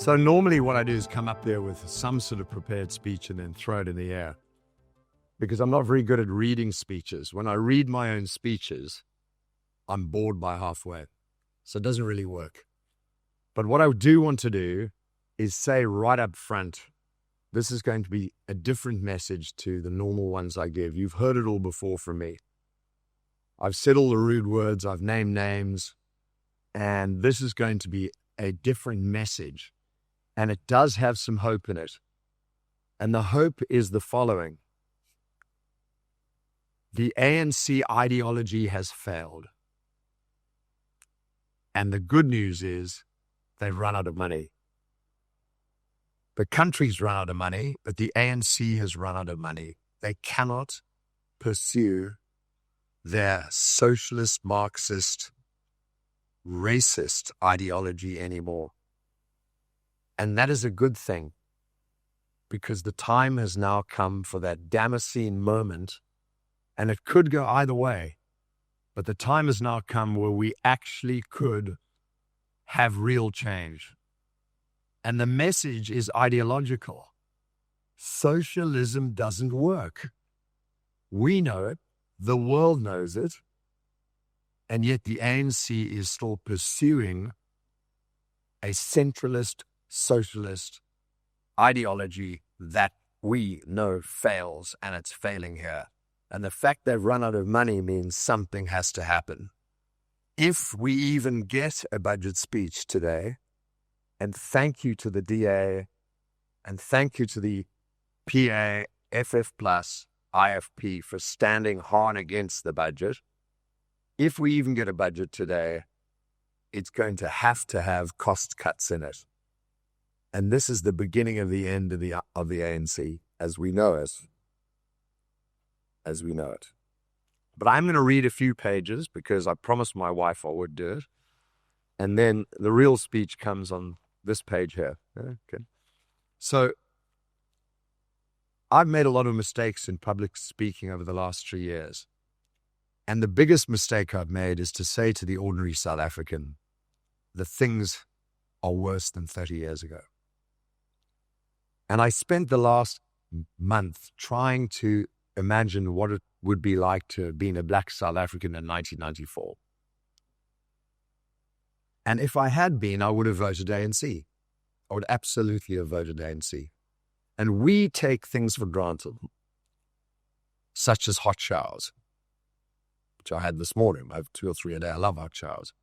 So normally what I do is come up there with some sort of prepared speech and then throw it in the air, because I'm not very good at reading speeches. When I read my own speeches, I'm bored by halfway. So it doesn't really work. But what I do want to do is say right up front, this is going to be a different message to the normal ones I give. You've heard it all before from me. I've said all the rude words, I've named names, and this is going to be a different message. And it does have some hope in it. And the hope is the following. The ANC ideology has failed. And the good news is they've run out of money. The country's run out of money, but the ANC has run out of money. They cannot pursue their socialist, Marxist, racist ideology anymore. And that is a good thing, because the time has now come for that Damascene moment, and it could go either way, but the time has now come where we actually could have real change. And the message is ideological. Socialism doesn't work. We know it, the world knows it, and yet the ANC is still pursuing a centralist, socialist ideology that we know fails, and it's failing here. And the fact they've run out of money means something has to happen. If we even get a budget speech today, and thank you to the DA, and thank you to the PA, FF+, IFP for standing hard against the budget, if we even get a budget today, it's going to have cost cuts in it. And this is the beginning of the end of the ANC as we know it. As we know it. But I'm going to read a few pages because I promised my wife I would do it. And then the real speech comes on this page here. Okay. So I've made a lot of mistakes in public speaking over the last 3 years. And the biggest mistake I've made is to say to the ordinary South African that things are worse than 30 years ago. And I spent the last month trying to imagine what it would be like to have been a black South African in 1994. And if I had been, I would have voted ANC. I would absolutely have voted ANC. And we take things for granted, such as hot showers, which I had this morning. I have 2 or 3 a day. I love hot showers.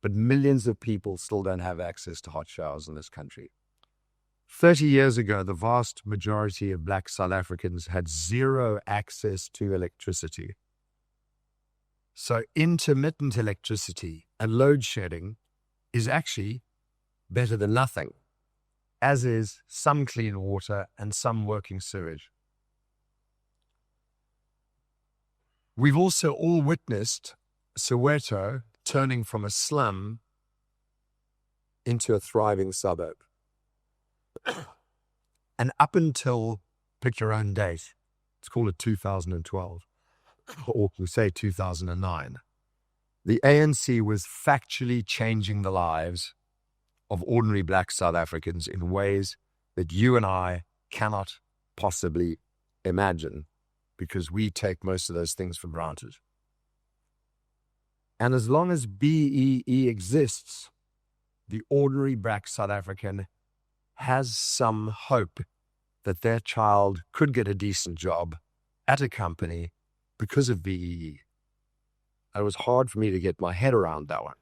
But millions of people still don't have access to hot showers in this country. 30 years ago, the vast majority of black South Africans had zero access to electricity. So intermittent electricity and load shedding is actually better than nothing, as is some clean water and some working sewage. We've also all witnessed Soweto turning from a slum into a thriving suburb. And up until, pick your own date, let's call it 2012, or we say 2009, the ANC was factually changing the lives of ordinary black South Africans in ways that you and I cannot possibly imagine, because we take most of those things for granted. And as long as BEE exists, the ordinary black South African has some hope that their child could get a decent job at a company because of BEE. It was hard for me to get my head around that one.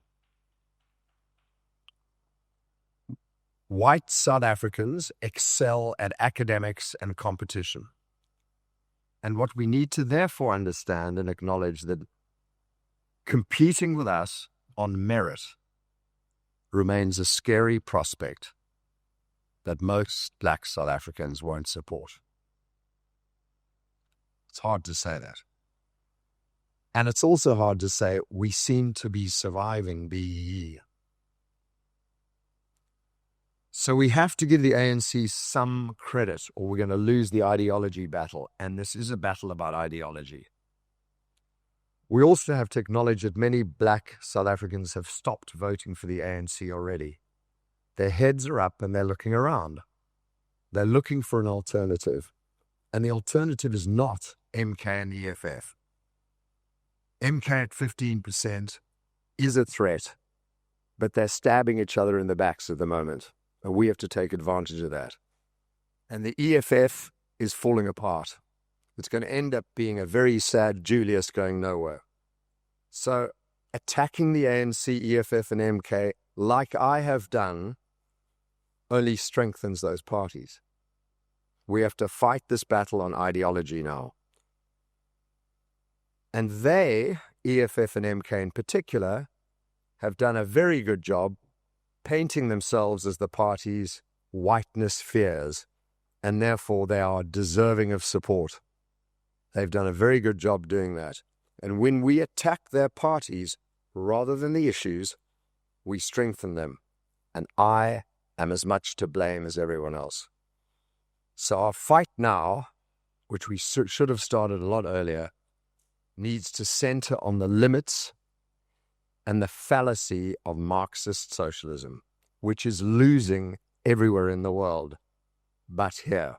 White South Africans excel at academics and competition. And what we need to therefore understand and acknowledge that competing with us on merit remains a scary prospect that most black South Africans won't support. It's hard to say that. And it's also hard to say we seem to be surviving BEE. So we have to give the ANC some credit, or we're going to lose the ideology battle. And this is a battle about ideology. We also have to acknowledge that many black South Africans have stopped voting for the ANC already. Their heads are up and they're looking around. They're looking for an alternative. And the alternative is not MK and EFF. MK at 15% is a threat, but they're stabbing each other in the backs at the moment. And we have to take advantage of that. And the EFF is falling apart. It's going to end up being a very sad Julius going nowhere. So attacking the ANC, EFF, and MK, like I have done, only strengthens those parties. We have to fight this battle on ideology now. And they, EFF and MK in particular, have done a very good job painting themselves as the party's whiteness fears, and therefore they are deserving of support. They've done a very good job doing that. And when we attack their parties rather than the issues, we strengthen them. And I am as much to blame as everyone else. So our fight now, which we should have started a lot earlier, needs to center on the limits and the fallacy of Marxist socialism, which is losing everywhere in the world, but here.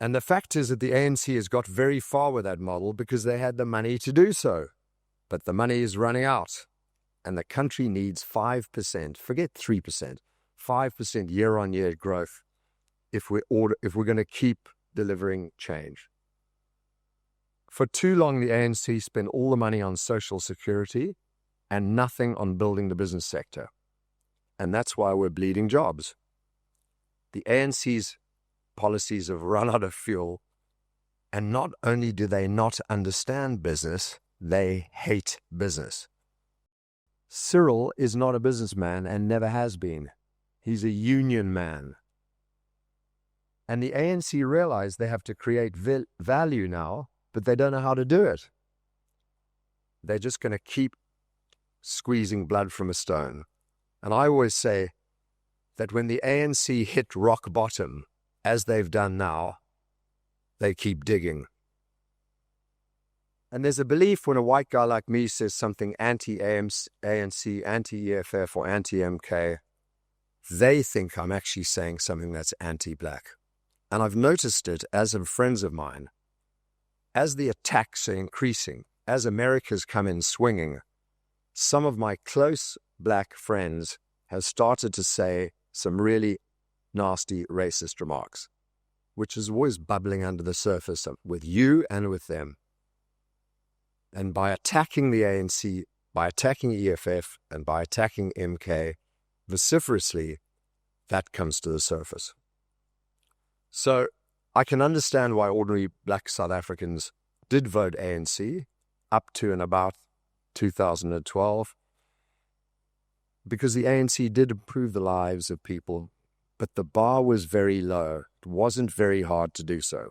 And the fact is that the ANC has got very far with that model because they had the money to do so. But the money is running out, and the country needs 5%, forget 3%, 5% year-on-year growth if we're going to keep delivering change. For too long, the ANC spent all the money on social security and nothing on building the business sector. And that's why we're bleeding jobs. The ANC's policies have run out of fuel, and not only do they not understand business, they hate business. Cyril is not a businessman and never has been. He's a union man. And the ANC realize they have to create value now, but they don't know how to do it. They're just going to keep squeezing blood from a stone. And I always say that when the ANC hit rock bottom, as they've done now, they keep digging. And there's a belief when a white guy like me says something anti-ANC, anti-EFF, or anti-MK, they think I'm actually saying something that's anti-black. And I've noticed it, as have friends of mine. As the attacks are increasing, as America's come in swinging, some of my close black friends have started to say some really nasty racist remarks, which is always bubbling under the surface with you and with them. And by attacking the ANC, by attacking EFF, and by attacking MK vociferously, that comes to the surface. So I can understand why ordinary black South Africans did vote ANC up to and about 2012, because the ANC did improve the lives of people, but the bar was very low. It wasn't very hard to do so.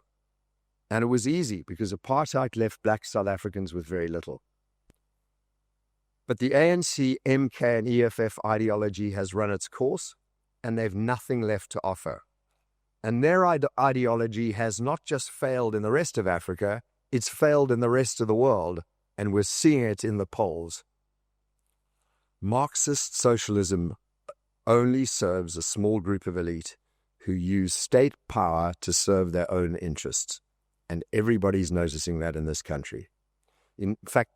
And it was easy because apartheid left black South Africans with very little. But the ANC, MK, and EFF ideology has run its course, and they've nothing left to offer. And their ideology has not just failed in the rest of Africa, it's failed in the rest of the world, and we're seeing it in the polls. Marxist socialism only serves a small group of elite who use state power to serve their own interests. And everybody's noticing that in this country. In fact,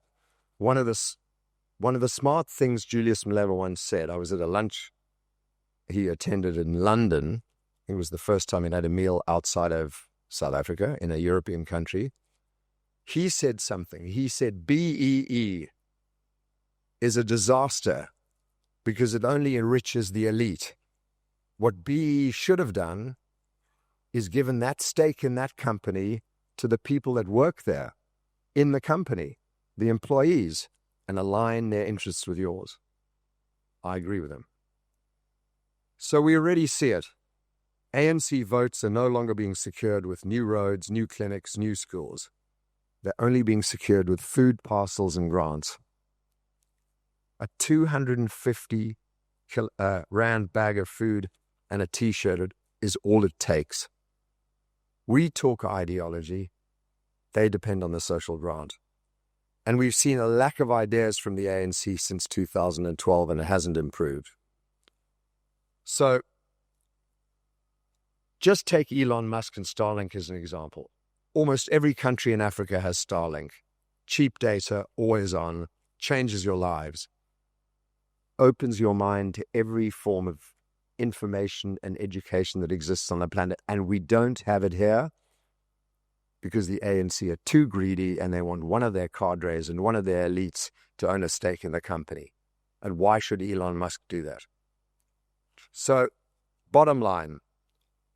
one of the smart things Julius Malema once said, I was at a lunch he attended in London. It was the first time he'd had a meal outside of South Africa in a European country. He said something. He said, BEE is a disaster because it only enriches the elite. What BEE should have done is given that stake in that company to the people that work there, in the company, the employees, and align their interests with yours. I agree with him. So we already see it. ANC votes are no longer being secured with new roads, new clinics, new schools. They're only being secured with food parcels and grants. A 250 rand bag of food and a T-shirt is all it takes. We talk ideology. They depend on the social grant. And we've seen a lack of ideas from the ANC since 2012, and it hasn't improved. So just take Elon Musk and Starlink as an example. Almost every country in Africa has Starlink. Cheap data, always on, changes your lives, opens your mind to every form of information and education that exists on the planet. And we don't have it here because the ANC are too greedy and they want one of their cadres and one of their elites to own a stake in the company. And why should Elon Musk do that? So, bottom line,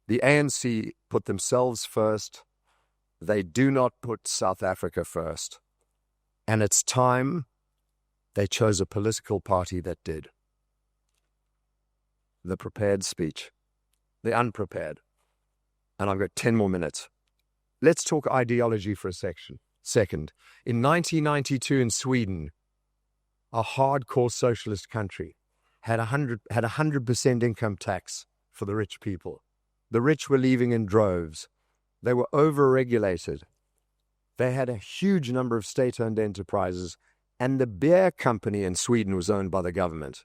the ANC put themselves first. They do not put South Africa first. And it's time they chose a political party that did. The prepared speech, the unprepared. And I've got 10 more minutes. Let's talk ideology for a second. In 1992 in Sweden, a hardcore socialist country, had 100% income tax for the rich people. The rich were leaving in droves. They were over-regulated. They had a huge number of state-owned enterprises, and the beer company in Sweden was owned by the government.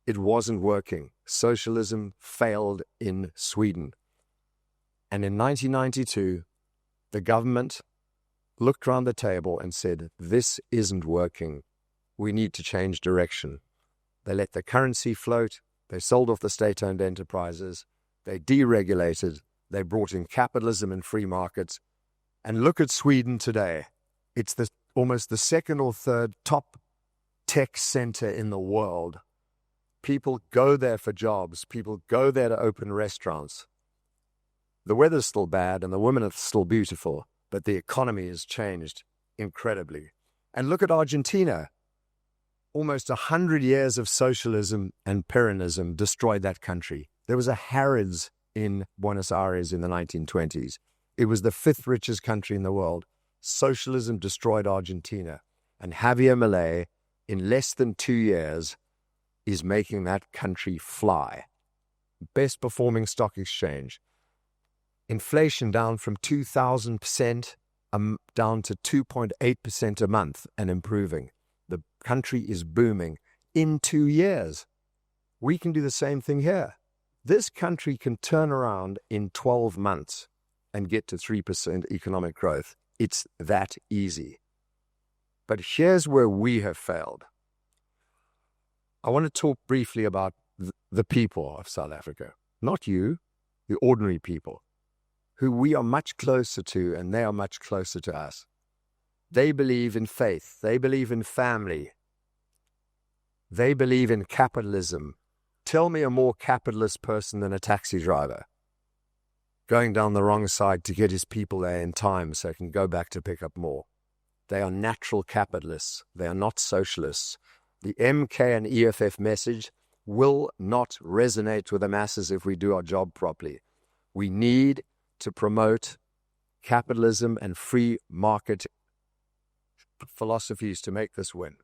It wasn't working. Socialism failed in Sweden. And in 1992, the government looked around the table and said, this isn't working. We need to change direction. They let the currency float. They sold off the state-owned enterprises. They deregulated. They brought in capitalism and free markets. And look at Sweden today. It's almost the second or third top tech center in the world. People go there for jobs. People go there to open restaurants. The weather's still bad and the women are still beautiful, but the economy has changed incredibly. And look at Argentina. Almost 100 years of socialism and Peronism destroyed that country. There was a Harrods in Buenos Aires in the 1920s. It was the fifth richest country in the world. Socialism destroyed Argentina. And Javier Milei, in less than 2 years, is making that country fly. Best performing stock exchange. Inflation down from 2,000% down to 2.8% a month and improving. The country is booming in 2 years. We can do the same thing here. This country can turn around in 12 months and get to 3% economic growth. It's that easy. But here's where we have failed. I want to talk briefly about the people of South Africa. Not you, the ordinary people, who we are much closer to and they are much closer to us. They believe in faith. They believe in family. They believe in capitalism. Tell me a more capitalist person than a taxi driver, going down the wrong side to get his people there in time so he can go back to pick up more. They are natural capitalists. They are not socialists. The MK and EFF message will not resonate with the masses if we do our job properly. We need to promote capitalism and free market philosophies to make this win.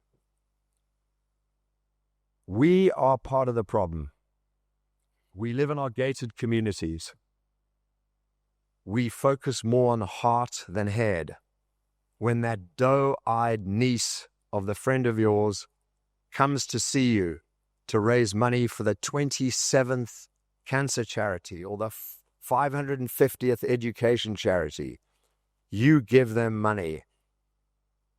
We are part of the problem. We live in our gated communities. We focus more on heart than head. When that doe-eyed niece of the friend of yours comes to see you to raise money for the 27th cancer charity or the 550th education charity, you give them money.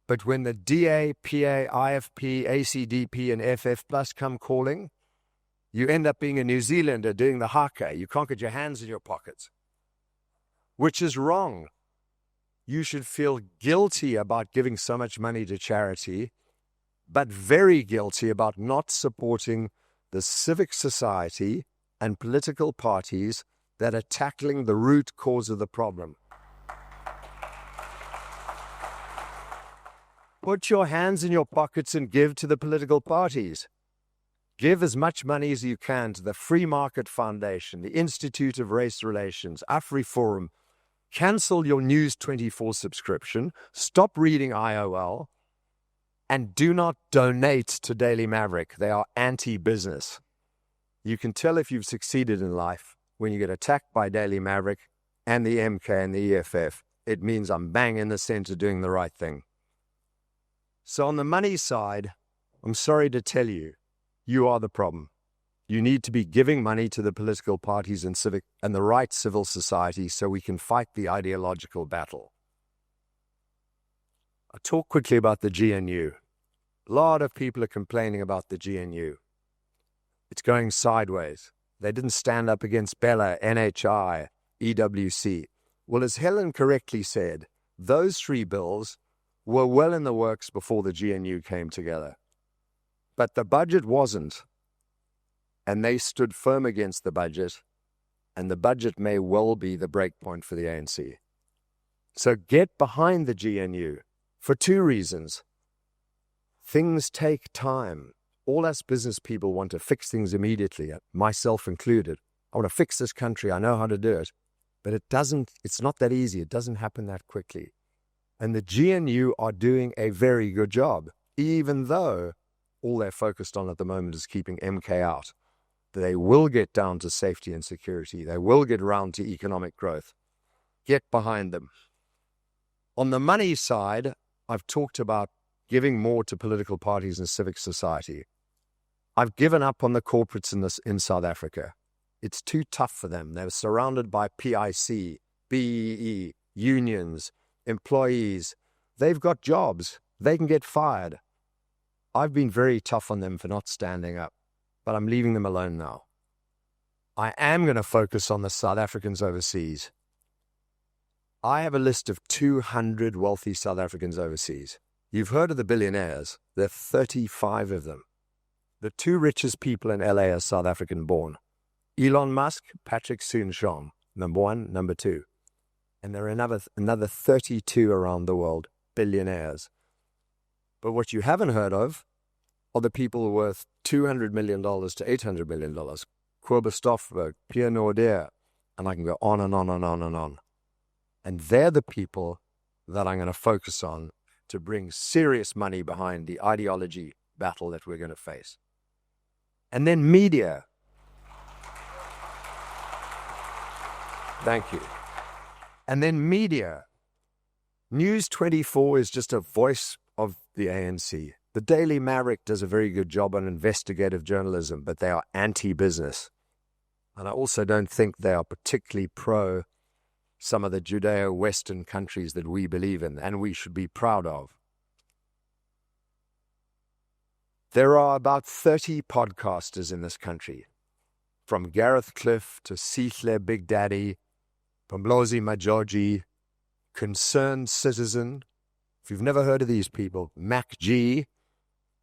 But when the DA, PA, IFP, ACDP, and FF Plus come calling, you end up being a New Zealander doing the haka. You can't get your hands in your pockets, which is wrong. You should feel guilty about giving so much money to charity, but very guilty about not supporting the civic society and political parties that are tackling the root cause of the problem. Put your hands in your pockets and give to the political parties. Give as much money as you can to the Free Market Foundation, the Institute of Race Relations, AfriForum. Cancel your News 24 subscription, stop reading IOL, and do not donate to Daily Maverick. They are anti-business. You can tell if you've succeeded in life when you get attacked by Daily Maverick and the MK and the EFF. It means I'm bang in the center doing the right thing. So on the money side, I'm sorry to tell you, you are the problem. You need to be giving money to the political parties and civic and the right civil society so we can fight the ideological battle. I'll talk quickly about the GNU. A lot of people are complaining about the GNU. It's going sideways. They didn't stand up against Bella, NHI, EWC. Well, as Helen correctly said, those three bills were well in the works before the GNU came together. But the budget wasn't. And they stood firm against the budget, and the budget may well be the breakpoint for the ANC. So get behind the GNU for two reasons. Things take time. All us business people want to fix things immediately, myself included. I want to fix this country. I know how to do it. But it's not that easy. It doesn't happen that quickly. And the GNU are doing a very good job, even though all they're focused on at the moment is keeping MK out. They will get down to safety and security. They will get around to economic growth. Get behind them. On the money side, I've talked about giving more to political parties and civic society. I've given up on the corporates in South Africa. It's too tough for them. They're surrounded by PIC, BEE, unions, employees. They've got jobs. They can get fired. I've been very tough on them for not standing up, but I'm leaving them alone now. I am going to focus on the South Africans overseas. I have a list of 200 wealthy South Africans overseas. You've heard of the billionaires. There are 35 of them. The two richest people in LA are South African born. Elon Musk, Patrick Soon-Shiong, number one, number two. And there are another 32 around the world, billionaires. But what you haven't heard of are the people worth $200 million to $800 million. Cobus Stofberg, Pierre Nordier, and I can go on and on and on and on. And they're the people that I'm going to focus on to bring serious money behind the ideology battle that we're going to face. And then media. Thank you. And then media. News 24 is just a voice of the ANC. The Daily Maverick does a very good job on investigative journalism, but they are anti-business. And I also don't think they are particularly pro some of the Judeo-Western countries that we believe in and we should be proud of. There are about 30 podcasters in this country, from Gareth Cliff to Sihle Big Daddy, Pomlozi Majoji, Concerned Citizen. If you've never heard of these people, Mac G.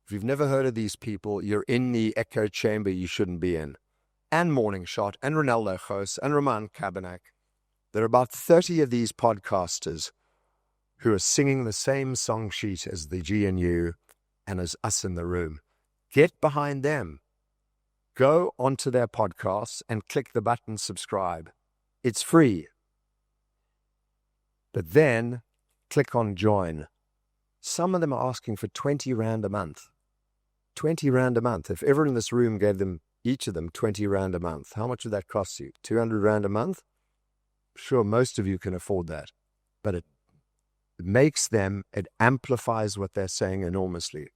If you've never heard of these people, you're in the echo chamber you shouldn't be in. And Morning Shot, and Ronaldo Ghost, and Roman Kabanak. There are about 30 of these podcasters who are singing the same song sheet as the GNU and as us in the room. Get behind them. Go onto their podcasts and click the button subscribe. It's free. But then click on join. Some of them are asking for 20 Rand a month. 20 Rand a month. If everyone in this room gave them, each of them, 20 Rand a month, how much would that cost you? 200 Rand a month? Sure, most of you can afford that. But it makes them, it amplifies what they're saying enormously.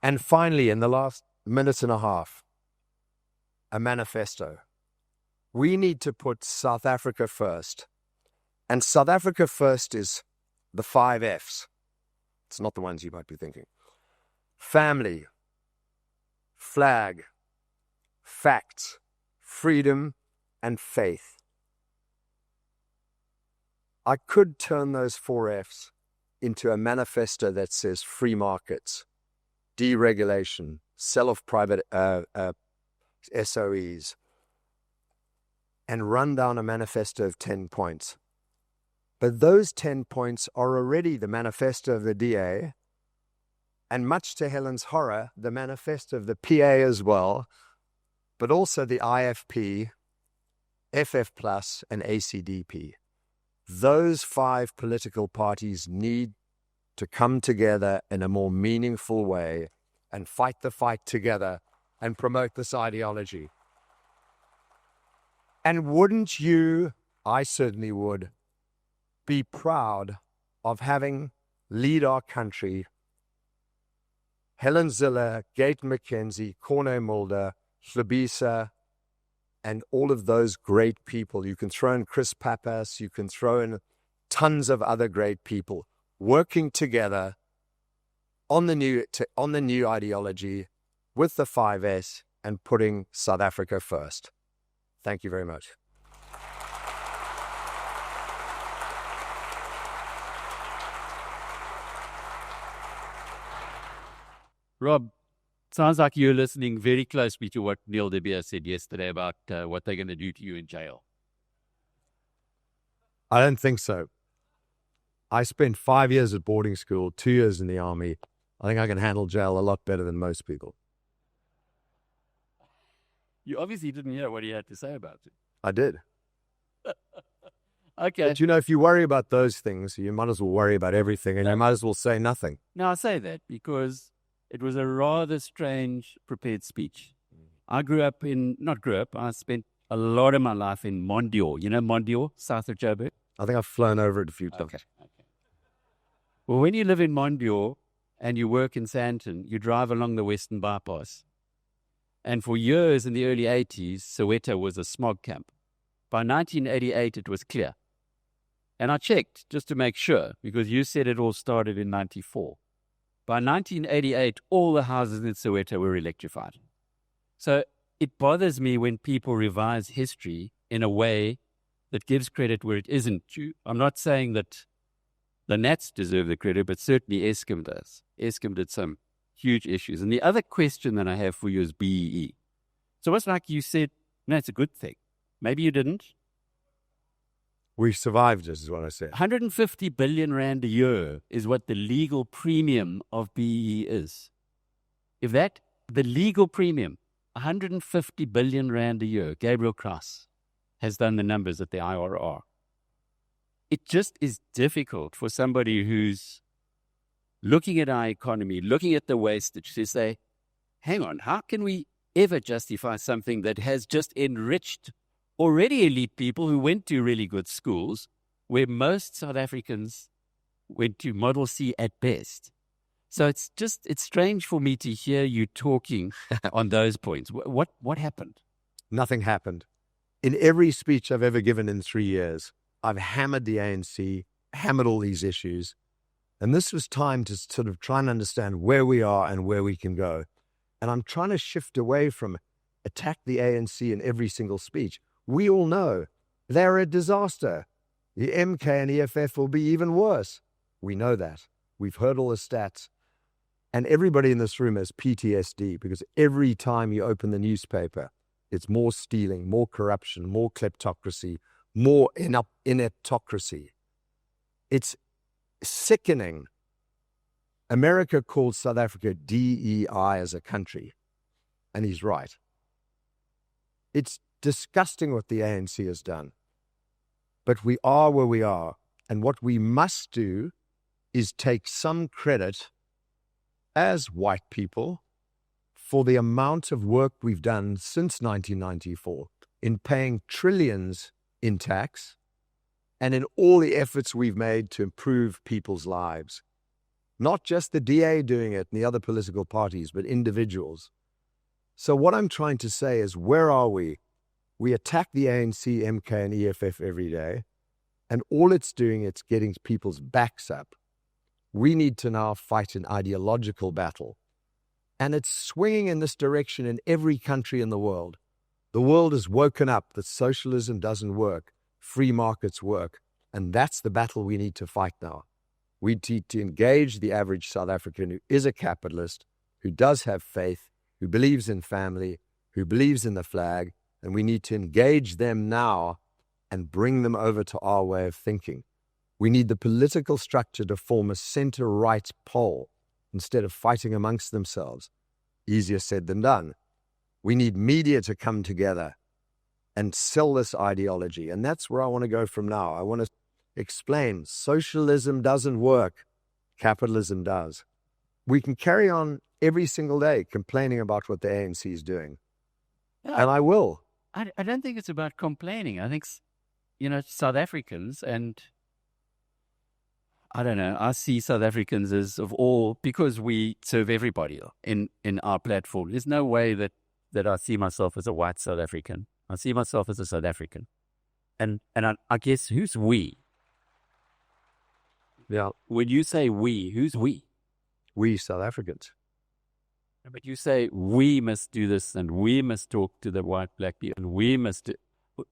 And finally, in the last minute and a half, a manifesto. We need to put South Africa first. And South Africa first is the 5 Fs. It's not the ones you might be thinking. Family, flag, facts, freedom, and faith. I could turn those 4 Fs into a manifesto that says free markets, deregulation, sell off private SOEs, and run down a manifesto of 10 points. But those 10 points are already the manifesto of the DA, and much to Helen's horror, the manifesto of the PA as well, but also the IFP, FF Plus, and ACDP. Those 5 political parties need to come together in a more meaningful way and fight the fight together and promote this ideology. And wouldn't you, I certainly would, be proud of having lead our country Helen Ziller, Gate McKenzie, Corné Mulder, Hlabisa, and all of those great people. You can throw in Chris Pappas, you can throw in tons of other great people working together on the new ideology with the 5S and putting South Africa first. Thank you very much. Rob, sounds like you're listening very closely to what Neil de Beer said yesterday about what they're going to do to you in jail. I don't think so. I spent 5 years at boarding school, 2 years in the army. I think I can handle jail a lot better than most people. You obviously didn't hear what he had to say about it. I did. Okay. But if you worry about those things, you might as well worry about everything, and you might as well say nothing. Now, I say that because it was a rather strange prepared speech. I spent a lot of my life in Mondial. You know Mondial, south of Joburg? I think I've flown over it a few times. Okay. Well, when you live in Mondial and you work in Sandton, you drive along the Western Bypass. And for years in the early 80s, Soweto was a smog camp. By 1988, it was clear. And I checked just to make sure, because you said it all started in 94. By 1988, all the houses in Soweto were electrified. So it bothers me when people revise history in a way that gives credit where it isn't due. I'm not saying that the Nats deserve the credit, but certainly Eskom does. Eskom did some huge issues. And the other question that I have for you is BEE. So it's like you said, no, it's a good thing. Maybe you didn't. We survived, is what I said. 150 billion rand a year is what the legal premium of BEE is. If that, the legal premium, 150 billion rand a year, Gabriel Kraus has done the numbers at the IRR. It just is difficult for somebody who's looking at our economy, looking at the wastage, to say, hang on, how can we ever justify something that has just enriched already elite people who went to really good schools, where most South Africans went to Model C at best? So it's strange for me to hear you talking on those points. What happened? Nothing happened. In every speech I've ever given in 3 years, I've hammered the ANC, hammered all these issues. And this was time to sort of try and understand where we are and where we can go. And I'm trying to shift away from attack the ANC in every single speech. We all know they're a disaster. The MK and EFF will be even worse. We know that. We've heard all the stats. And everybody in this room has PTSD because every time you open the newspaper, it's more stealing, more corruption, more kleptocracy, more ineptocracy. It's sickening. America called South Africa DEI as a country, and he's right. It's disgusting what the ANC has done. But we are where we are, and what we must do is take some credit as white people for the amount of work we've done since 1994 in paying trillions in tax and in all the efforts we've made to improve people's lives. Not just the DA doing it and the other political parties, but individuals. So what I'm trying to say is, where are we? We attack the ANC, MK, and EFF every day, and all it's doing, it's getting people's backs up. We need to now fight an ideological battle. And it's swinging in this direction in every country in the world. The world has woken up that socialism doesn't work, free markets work, and that's the battle we need to fight now. We need to engage the average South African who is a capitalist, who does have faith, who believes in family, who believes in the flag, and we need to engage them now and bring them over to our way of thinking. We need the political structure to form a center-right pole instead of fighting amongst themselves. Easier said than done. We need media to come together and sell this ideology. And that's where I want to go from now. I want to explain socialism doesn't work. Capitalism does. We can carry on every single day complaining about what the ANC is doing. Yeah, and I will. I don't think it's about complaining. I think, South Africans, and I don't know. I see South Africans as of all, because we serve everybody in our platform. There's no way that I see myself as a white South African. I see myself as a South African. And I guess who's we? Yeah, When you say we, who's we? we South Africans. But you say we must do this and we must talk to the white, black people and we must do.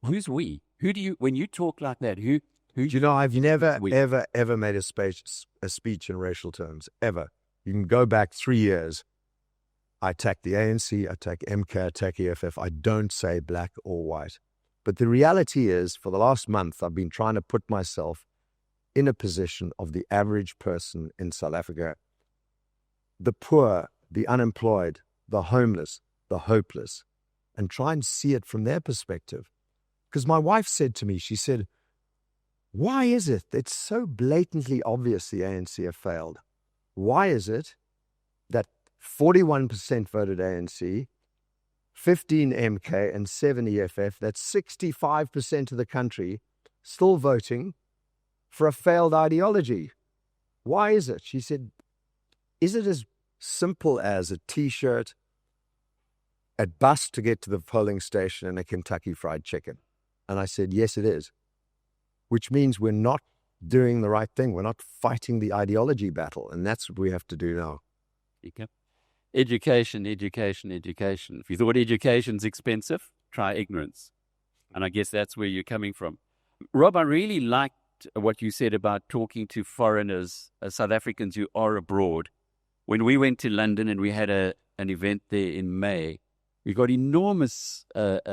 Who's we? Who do you, when you talk like that, who? You know, I've never, we? ever made a speech in racial terms, ever. You can go back 3 years. I attack the ANC, I attack MK, I attack EFF. I don't say black or white. But the reality is, for the last month, I've been trying to put myself in a position of the average person in South Africa. The poor, the unemployed, the homeless, the hopeless, and try and see it from their perspective. Because my wife said to me, she said, why is it it's so blatantly obvious the ANC have failed? Why is it that 41% voted ANC, 15 MK, and 7 EFF, that's 65% of the country, still voting for a failed ideology? Why is it? She said, is it as simple as a T-shirt, a bus to get to the polling station, and a Kentucky Fried Chicken? And I said, yes, it is. Which means we're not doing the right thing. We're not fighting the ideology battle. And that's what we have to do now. Okay. Education, education, education. If you thought education's expensive, try ignorance. And I guess that's where you're coming from. Rob, I really liked what you said about talking to foreigners, South Africans who are abroad. When we went to London and we had an event there in May, we got enormous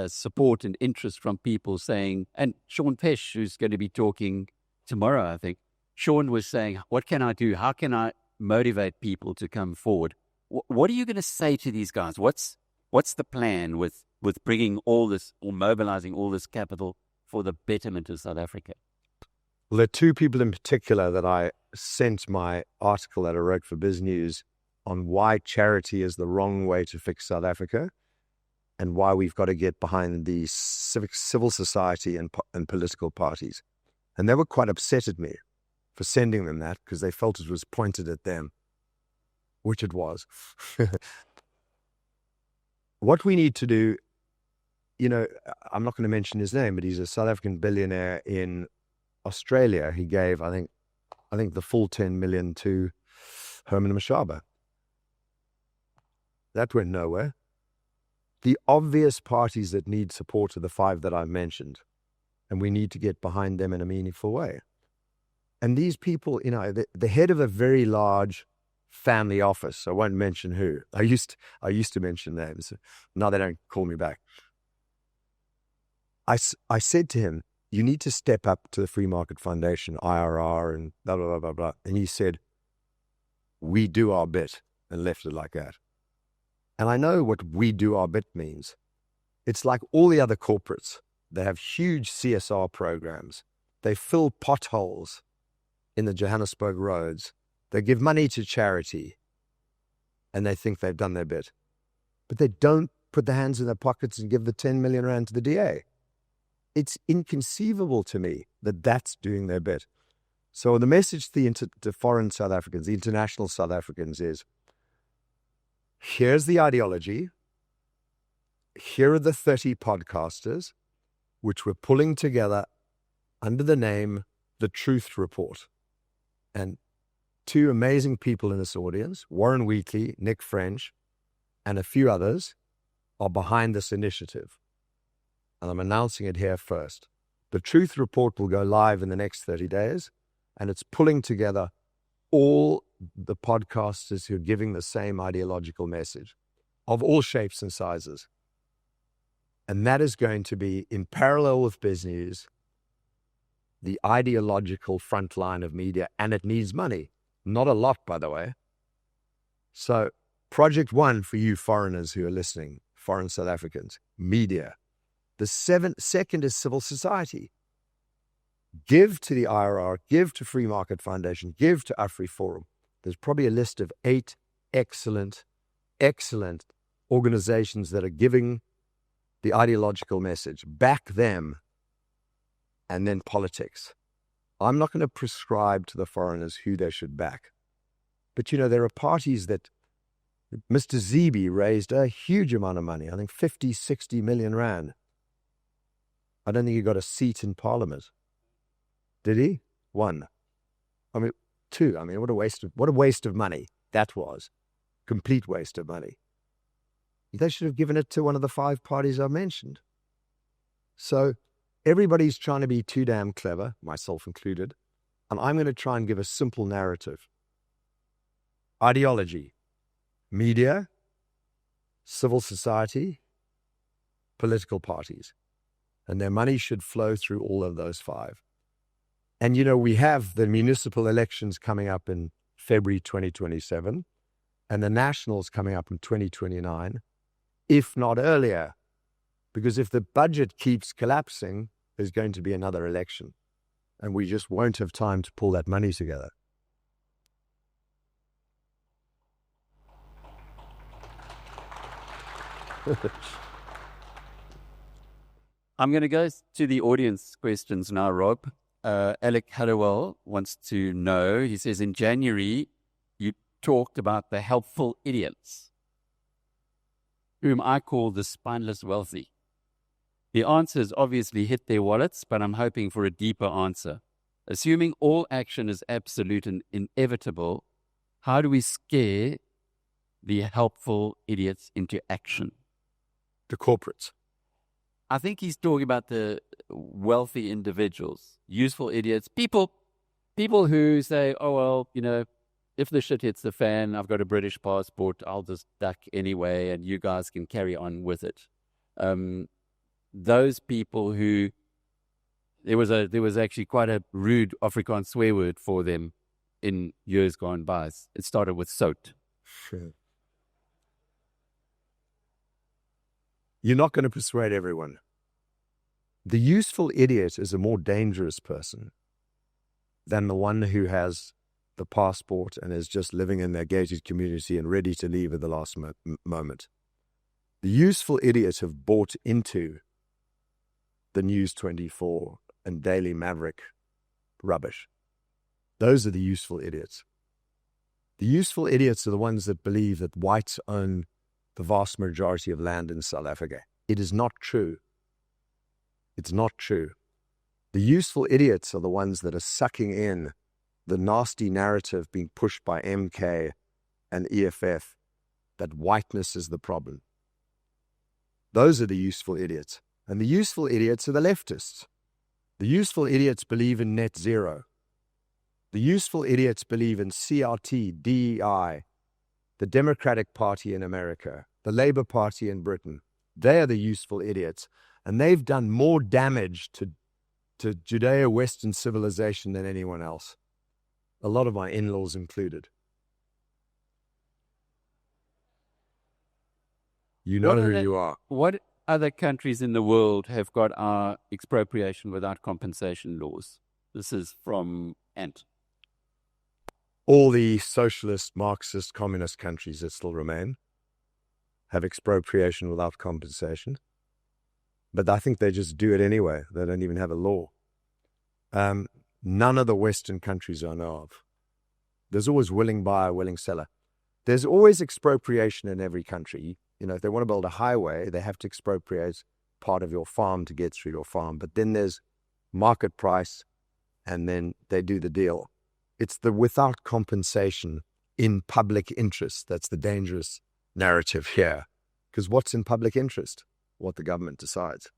support and interest from people saying, and Sean Pesh, who's going to be talking tomorrow, I think, Sean was saying, what can I do? How can I motivate people to come forward? What are you going to say to these guys? What's the plan with bringing all this or mobilizing all this capital for the betterment of South Africa? Well, there are two people in particular that I sent my article that I wrote for BizNews on why charity is the wrong way to fix South Africa, and why we've got to get behind the civil society and political parties. And they were quite upset at me for sending them that because they felt it was pointed at them, which it was. What we need to do, you know, I'm not going to mention his name, but he's a South African billionaire in Australia. He gave, I think the full 10 million to Hermanus. That went nowhere. The obvious parties that need support are the 5 that I've mentioned, and we need to get behind them in a meaningful way. And these people, you know, the head of a very large family office, I won't mention who. I used to mention names. Now they don't call me back. I said to him, you need to step up to the Free Market Foundation, IRR, and blah, blah, blah, blah, blah. And he said, we do our bit, and left it like that. And I know what we do our bit means. It's like all the other corporates. They have huge CSR programs. They fill potholes in the Johannesburg roads. They give money to charity, and they think they've done their bit. But they don't put their hands in their pockets and give the 10 million rand to the DA. It's inconceivable to me that that's doing their bit. So the message to foreign South Africans, the international South Africans, is, here's the ideology. Here are the 30 podcasters, which we're pulling together under the name The Truth Report. And 2 amazing people in this audience, Warren Wheatley, Nick French, and a few others, are behind this initiative. And I'm announcing it here first. The Truth Report will go live in the next 30 days, and it's pulling together all the podcasters who are giving the same ideological message of all shapes and sizes. And that is going to be, in parallel with BizNews, the ideological front line of media, and it needs money. Not a lot, by the way. So project 1 for you foreigners who are listening, foreign South Africans, media. The second is civil society. Give to the IRR, give to Free Market Foundation, give to AfriForum. There's probably a list of 8 excellent organizations that are giving the ideological message. Back them, and then politics. I'm not going to prescribe to the foreigners who they should back. But, there are parties that Mr. Zeeby raised a huge amount of money, I think 50, 60 million rand. I don't think he got a seat in parliament. Did he? One. Two. What a waste of money that was. Complete waste of money. They should have given it to one of the 5 parties I mentioned. So everybody's trying to be too damn clever, myself included, and I'm going to try and give a simple narrative. Ideology, media, civil society, political parties. And their money should flow through all of those 5. And, we have the municipal elections coming up in February 2027 and the nationals coming up in 2029, if not earlier. Because if the budget keeps collapsing, there's going to be another election. And we just won't have time to pull that money together. I'm going to go to the audience questions now, Rob. Alec Hogg wants to know, he says, in January, you talked about the helpful idiots, whom I call the spineless wealthy. The answers obviously hit their wallets, but I'm hoping for a deeper answer. Assuming all action is absolute and inevitable, how do we scare the helpful idiots into action? The corporates. I think he's talking about the wealthy individuals, useful idiots, people who say, oh, well, if the shit hits the fan, I've got a British passport, I'll just duck anyway, and you guys can carry on with it. Those people who, there was actually quite a rude Afrikaans swear word for them in years gone by. It started with sout. Sure. You're not going to persuade everyone. The useful idiot is a more dangerous person than the one who has the passport and is just living in their gated community and ready to leave at the last moment. The useful idiots have bought into the News 24 and Daily Maverick rubbish. Those are the useful idiots. The useful idiots are the ones that believe that whites own the vast majority of land in South Africa. It is not true. It's not true. The useful idiots are the ones that are sucking in the nasty narrative being pushed by MK and EFF that whiteness is the problem. Those are the useful idiots. And the useful idiots are the leftists. The useful idiots believe in net zero. The useful idiots believe in CRT, DEI, the Democratic Party in America, the Labour Party in Britain. They are the useful idiots. And they've done more damage to Judeo-Western civilization than anyone else. A lot of my in-laws included. You know who you are. What other countries in the world have got our expropriation without compensation laws? This is from Ant. All the socialist, Marxist, communist countries that still remain have expropriation without compensation. But I think they just do it anyway. They don't even have a law. None of the Western countries I know of. There's always willing buyer, willing seller. There's always expropriation in every country. If they want to build a highway, they have to expropriate part of your farm to get through your farm. But then there's market price, and then they do the deal. It's the without compensation in public interest that's the dangerous narrative here. Because what's in public interest? What the government decides.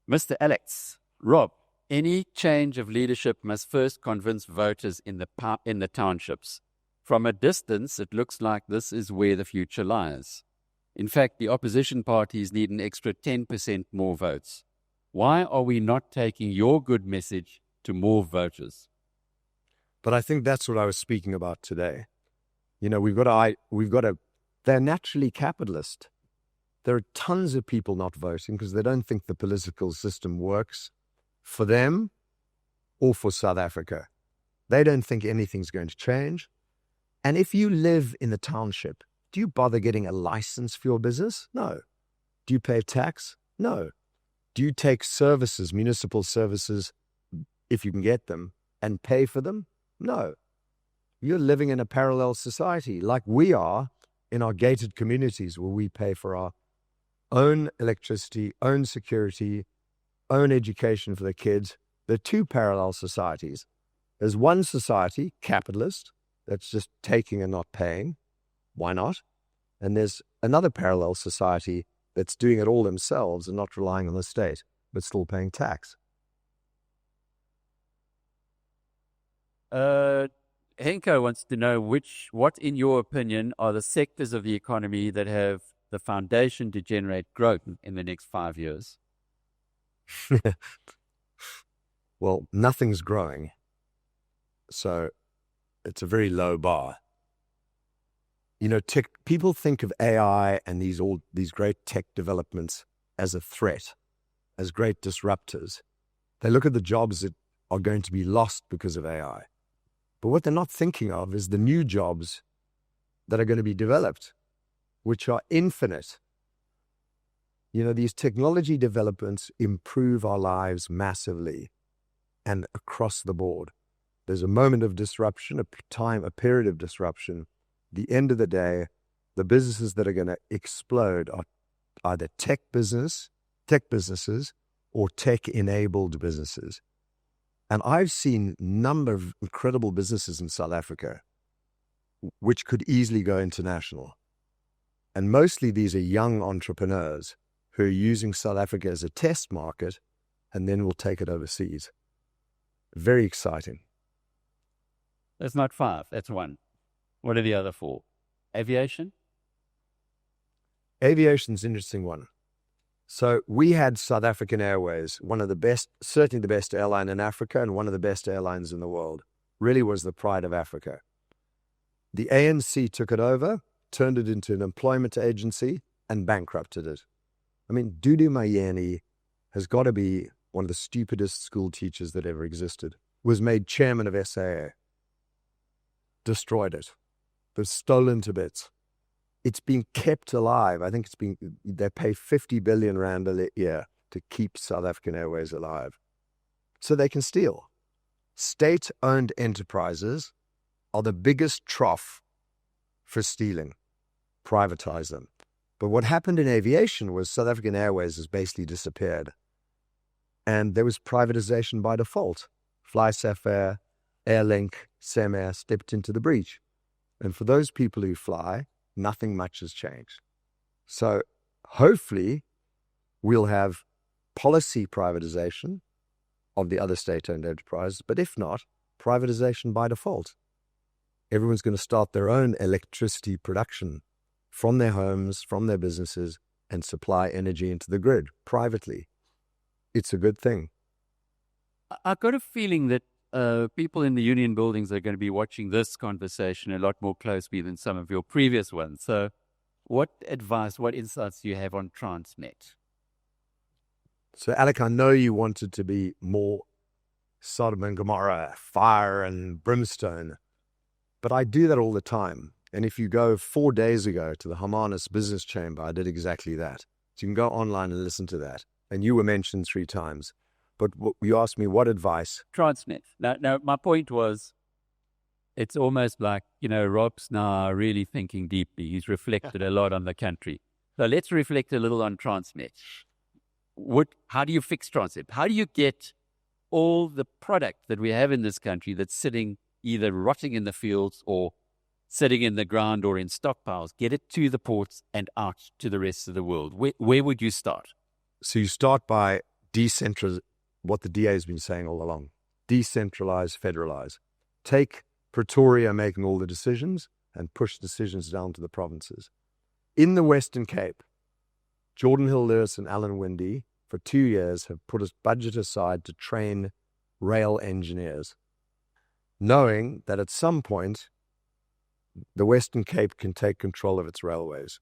Mr. Alex, Rob, any change of leadership must first convince voters in the townships. From a distance, it looks like this is where the future lies. In fact, the opposition parties need an extra 10% more votes. Why are we not taking your good message to more voters? But I think that's what I was speaking about today. They're naturally capitalist. There are tons of people not voting because they don't think the political system works for them or for South Africa. They don't think anything's going to change. And if you live in the township, do you bother getting a license for your business? No. Do you pay tax? No. Do you take services, municipal services, if you can get them, and pay for them? No. You're living in a parallel society like we are in our gated communities where we pay for our own electricity, own security, own education for the kids. There are two parallel societies. There's one society, capitalist, that's just taking and not paying. Why not? And there's another parallel society that's doing it all themselves and not relying on the state, but still paying tax. Henko wants to know what, in your opinion, are the sectors of the economy that have the foundation to generate growth in the next 5 years? Well, nothing's growing. So it's a very low bar. You know, people think of AI and these great tech developments as a threat, as great disruptors. They look at the jobs that are going to be lost because of AI. But what they're not thinking of is the new jobs that are going to be developed, which are infinite. You know, these technology developments improve our lives massively and across the board. There's a moment of disruption, a period of disruption. The end of the day, the businesses that are going to explode are either tech businesses or tech-enabled businesses. And I've seen a number of incredible businesses in South Africa which could easily go international. And mostly these are young entrepreneurs who are using South Africa as a test market and then will take it overseas. Very exciting. That's not 5, that's 1. What are the other 4? Aviation? Aviation's an interesting one. So we had South African Airways, one of the best, certainly the best airline in Africa and one of the best airlines in the world. Really was the pride of Africa. The ANC took it over, turned it into an employment agency and bankrupted it. I mean, Dudu Mayeni has got to be one of the stupidest school teachers that ever existed. Was made chairman of SAA. Destroyed it. It was stolen to bits. It's been kept alive. I think they pay 50 billion rand a year to keep South African Airways alive. So they can steal. State-owned enterprises are the biggest trough for stealing. Privatize them. But what happened in aviation was South African Airways has basically disappeared. And there was privatization by default. FlySafair, Airlink, Semair stepped into the breach. And for those people who fly, nothing much has changed. So hopefully we'll have policy privatization of the other state-owned enterprises, but if not, privatization by default. Everyone's going to start their own electricity production from their homes, from their businesses, and supply energy into the grid privately. It's a good thing. I've got a feeling that people in the union buildings are going to be watching this conversation a lot more closely than some of your previous ones. So what advice, what insights do you have on Transnet? So, Alec, I know you wanted to be more Sodom and Gomorrah, fire and brimstone, but I do that all the time. And if you go 4 days ago to the Hermanus business chamber, I did exactly that. So you can go online and listen to that. And you were mentioned 3 times. But you asked me what advice? Transnet. Now, my point was, it's almost like, Rob's now really thinking deeply. He's reflected a lot on the country. So let's reflect a little on Transnet. How do you fix Transnet? How do you get all the product that we have in this country that's sitting either rotting in the fields or sitting in the ground or in stockpiles, get it to the ports and out to the rest of the world? Where would you start? So you start by decentralize, what the DA has been saying all along. Decentralize, federalize. Take Pretoria making all the decisions and push decisions down to the provinces. In the Western Cape, Jordan Hill-Lewis and Alan Winde for 2 years have put a budget aside to train rail engineers, knowing that at some point the Western Cape can take control of its railways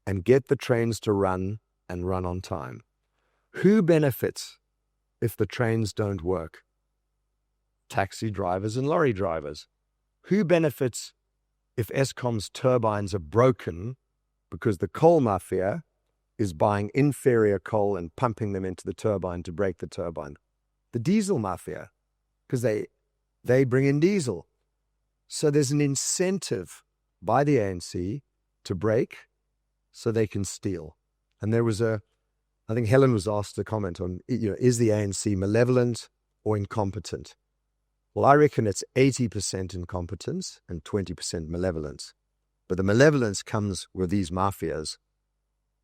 and get the trains to run and run on time. Who benefits if the trains don't work? Taxi drivers and lorry drivers. Who benefits if Eskom's turbines are broken because the coal mafia is buying inferior coal and pumping them into the turbine to break the turbine. The diesel mafia, because they bring in diesel. So there's an incentive by the ANC to break so they can steal. And there was I think Helen was asked to comment on, is the ANC malevolent or incompetent? Well, I reckon it's 80% incompetence and 20% malevolence. But the malevolence comes with these mafias.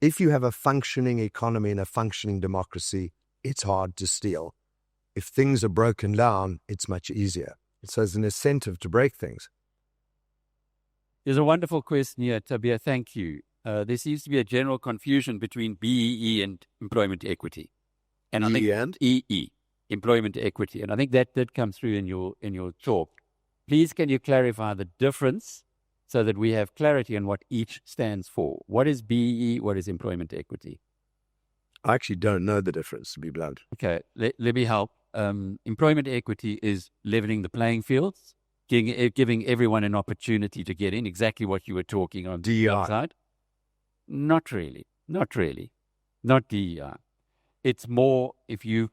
If you have a functioning economy and a functioning democracy, it's hard to steal. If things are broken down, it's much easier. So there's an incentive to break things. There's a wonderful question here, Tabia. Thank you. There seems to be a general confusion between BEE and employment equity. And I think EE, employment equity. And I think that did come through in your talk. Please, can you clarify the difference so that we have clarity on what each stands for? What is BEE? What is employment equity? I actually don't know the difference, to be blunt. Okay, let me help. Employment equity is leveling the playing fields, giving everyone an opportunity to get in, exactly what you were talking on DEI. the outside. Not really. Not DEI. It's more if you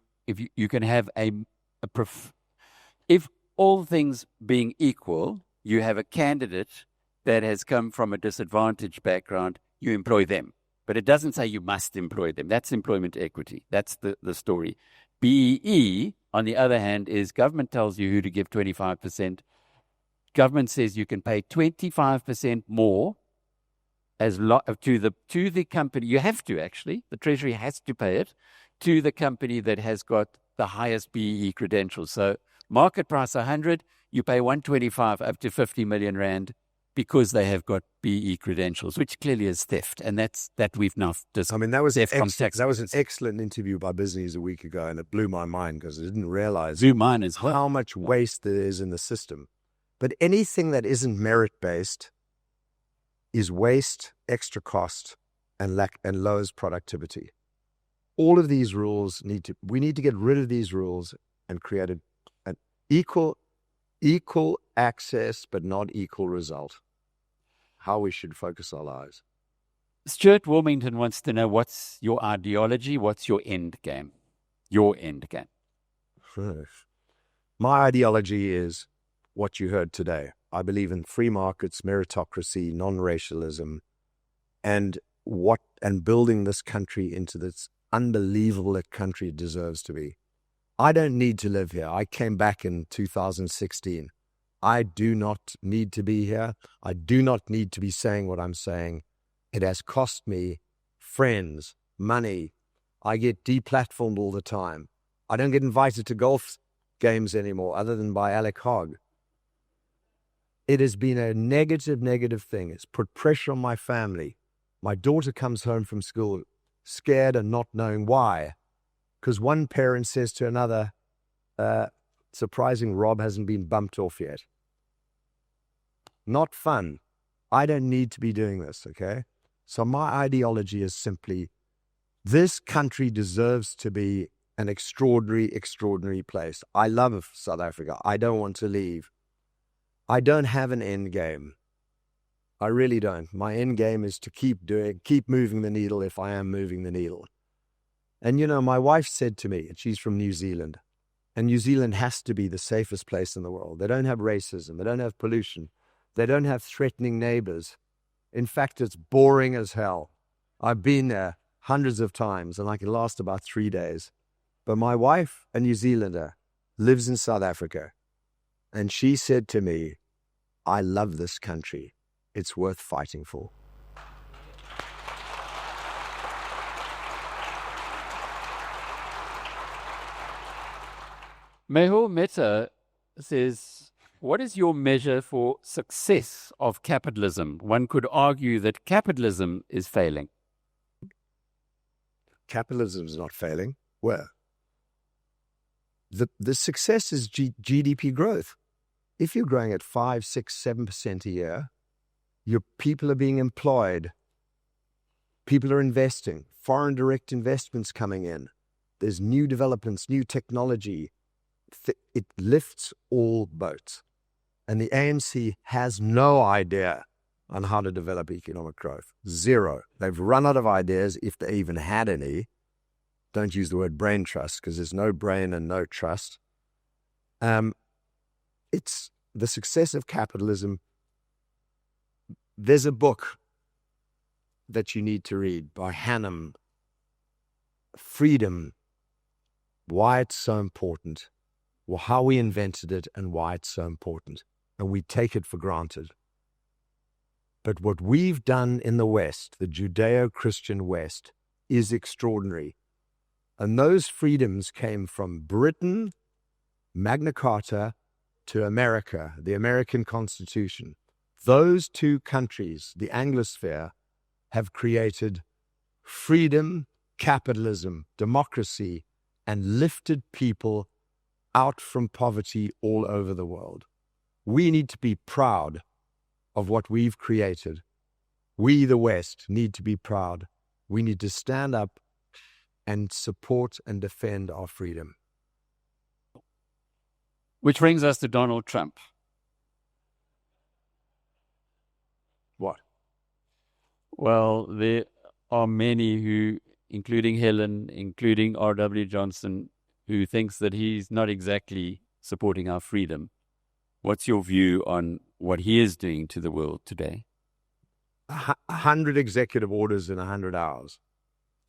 can have if all things being equal, you have a candidate that has come from a disadvantaged background, you employ them. But it doesn't say you must employ them. That's employment equity. That's the story. BEE, on the other hand, is government tells you who to give 25%. Government says you can pay 25% more to the company. You have to, actually. The Treasury has to pay it to the company that has got the highest BEE credentials. So market price 100, you pay 125 up to 50 million rand because they have got BEE credentials, which clearly is theft. And that we've now discussed. I mean, that was an excellent interview by BizNews a week ago, and it blew my mind because I didn't realize how much waste there is in the system. But anything that isn't merit-based is waste, extra cost, and lowers productivity. All of these rules we need to get rid of these rules and create an equal access but not equal result. How we should focus our lives. Stuart Wilmington wants to know, what's your ideology? What's your end game? Your end game. My ideology is what you heard today. I believe in free markets, meritocracy, non-racialism, and building this country into this unbelievable country it deserves to be. I don't need to live here. I came back in 2016. I do not need to be here. I do not need to be saying what I'm saying. It has cost me friends, money. I get deplatformed all the time. I don't get invited to golf games anymore other than by Alec Hogg. It has been a negative thing. It's put pressure on my family. My daughter comes home from school scared and not knowing why. Because one parent says to another, surprising, Rob hasn't been bumped off yet. Not fun. I don't need to be doing this, okay? So my ideology is simply, this country deserves to be an extraordinary place. I love South Africa. I don't want to leave. I don't have an end game. I really don't. My end game is to keep moving the needle if I am moving the needle. And my wife said to me, and she's from New Zealand, and New Zealand has to be the safest place in the world. They don't have racism. They don't have pollution. They don't have threatening neighbors. In fact, it's boring as hell. I've been there hundreds of times, and I can last about 3 days. But my wife, a New Zealander, lives in South Africa. And she said to me, I love this country. It's worth fighting for. Mehul Mehta says, what is your measure for success of capitalism? One could argue that capitalism is failing. Capitalism is not failing. Where? The success is GDP growth. If you're growing at 5, 6, 7% a year, your people are being employed. People are investing. Foreign direct investments coming in. There's new developments, new technology. It lifts all boats. And the ANC has no idea on how to develop economic growth. Zero. They've run out of ideas, if they even had any. Don't use the word brain trust, because there's no brain and no trust. It's the success of capitalism. There's a book that you need to read by Hannam, Freedom, why it's so important, or how we invented it and why it's so important. And we take it for granted. But what we've done in the West, the Judeo-Christian West, is extraordinary. And those freedoms came from Britain, Magna Carta, to America, the American Constitution. Those two countries, the Anglosphere, have created freedom, capitalism, democracy, and lifted people out from poverty all over the world. We need to be proud of what we've created. We, the West, need to be proud. We need to stand up and support and defend our freedom. Which brings us to Donald Trump. What? Well, there are many who, including Helen, including R.W. Johnson, who thinks that he's not exactly supporting our freedom. What's your view on what he is doing to the world today? 100 executive orders in 100 hours.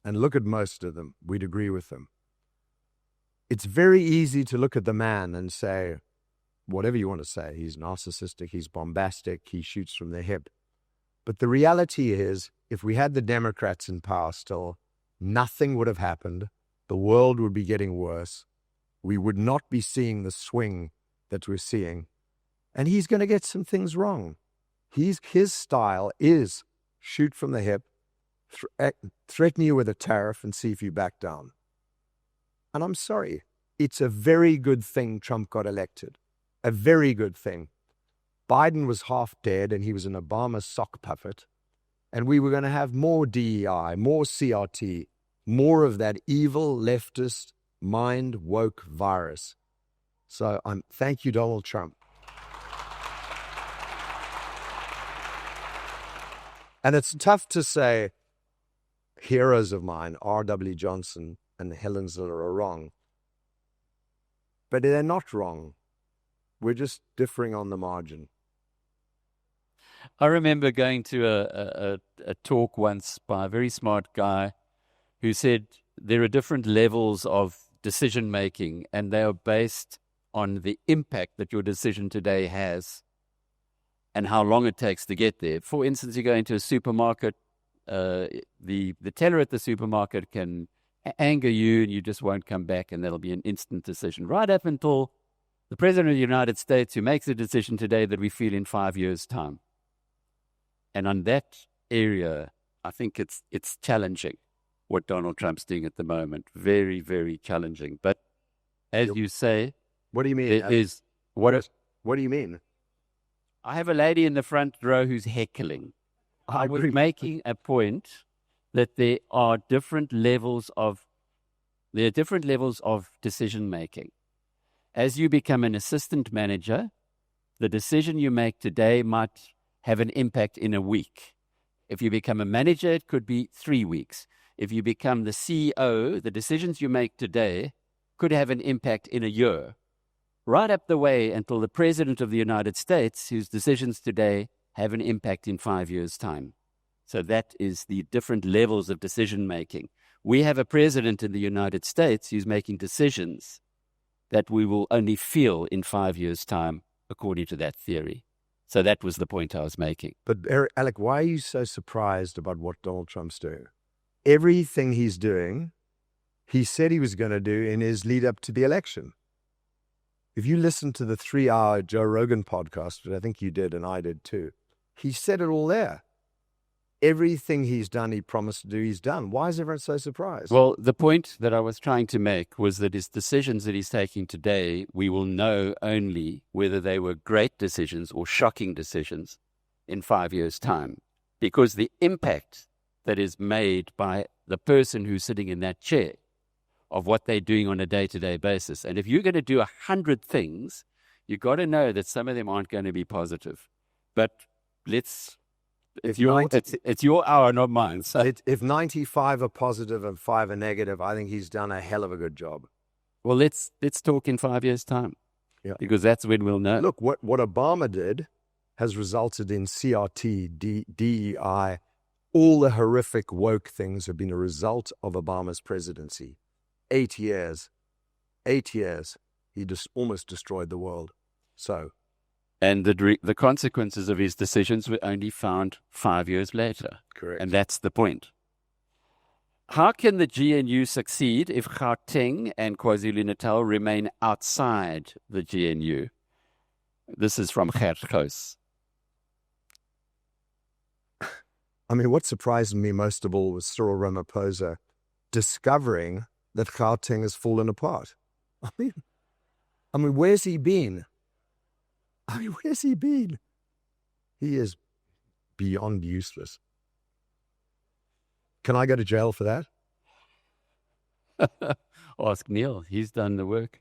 And look at most of them. We'd agree with them. It's very easy to look at the man and say, whatever you want to say, he's narcissistic, he's bombastic, he shoots from the hip. But the reality is, if we had the Democrats in power still, nothing would have happened. The world would be getting worse. We would not be seeing the swing that we're seeing. And he's going to get some things wrong. His style is shoot from the hip, threaten you with a tariff and see if you back down. And I'm sorry, it's a very good thing Trump got elected. A very good thing. Biden was half dead and he was an Obama sock puppet. And we were going to have more DEI, more CRT, more of that evil leftist mind woke virus. So thank you, Donald Trump. And it's tough to say heroes of mine, R.W. Johnson and Helen Ziller, are wrong. But they're not wrong. We're just differing on the margin. I remember going to a talk once by a very smart guy who said there are different levels of decision-making, and they are based on the impact that your decision today has and how long it takes to get there. For instance, you go into a supermarket, the teller at the supermarket can anger you and you just won't come back, and that'll be an instant decision. Right up until the President of the United States, who makes a decision today that we feel in 5 years' time. And on that area, I think it's challenging what Donald Trump's doing at the moment. Very, very challenging. But as you say, what do you mean? What do you mean? I have a lady in the front row who's heckling. I was making a point that there are different levels of decision making. As you become an assistant manager, the decision you make today might have an impact in a week. If you become a manager, it could be 3 weeks. If you become the CEO, the decisions you make today could have an impact in a year. Right up the way until the President of the United States, whose decisions today have an impact in 5 years' time. So that is the different levels of decision making. We have a president in the United States who's making decisions that we will only feel in 5 years' time, according to that theory. So that was the point I was making. But Alec, why are you so surprised about what Donald Trump's doing? Everything he's doing, he said he was going to do in his lead up to the election. If you listen to the 3-hour Joe Rogan podcast, which I think you did and I did too, he said it all there. Everything he's done, he promised to do, he's done. Why is everyone so surprised? Well, the point that I was trying to make was that his decisions that he's taking today, we will know only whether they were great decisions or shocking decisions in 5 years' time. Because the impact that is made by the person who's sitting in that chair of what they're doing on a day-to-day basis. And if you're going to do 100 things, you've got to know that some of them aren't going to be positive. But let's It's your hour, not mine. So. If 95 are positive and 5 are negative, I think he's done a hell of a good job. Well, let's talk in 5 years' time. Yeah. Because that's when we'll know. Look, what Obama did has resulted in CRT, DEI, all the horrific woke things have been a result of Obama's presidency. 8 years. 8 years. He just almost destroyed the world. So. And the consequences of his decisions were only found 5 years later. Correct. And that's the point. How can the GNU succeed if Gauteng and KwaZulu-Natal remain outside the GNU? This is from Gert Goos. I mean, what surprised me most of all was Cyril Ramaphosa discovering that Gauteng has fallen apart. I mean, where's he been? Where's he been? He is beyond useless. Can I go to jail for that? Ask Neil. He's done the work.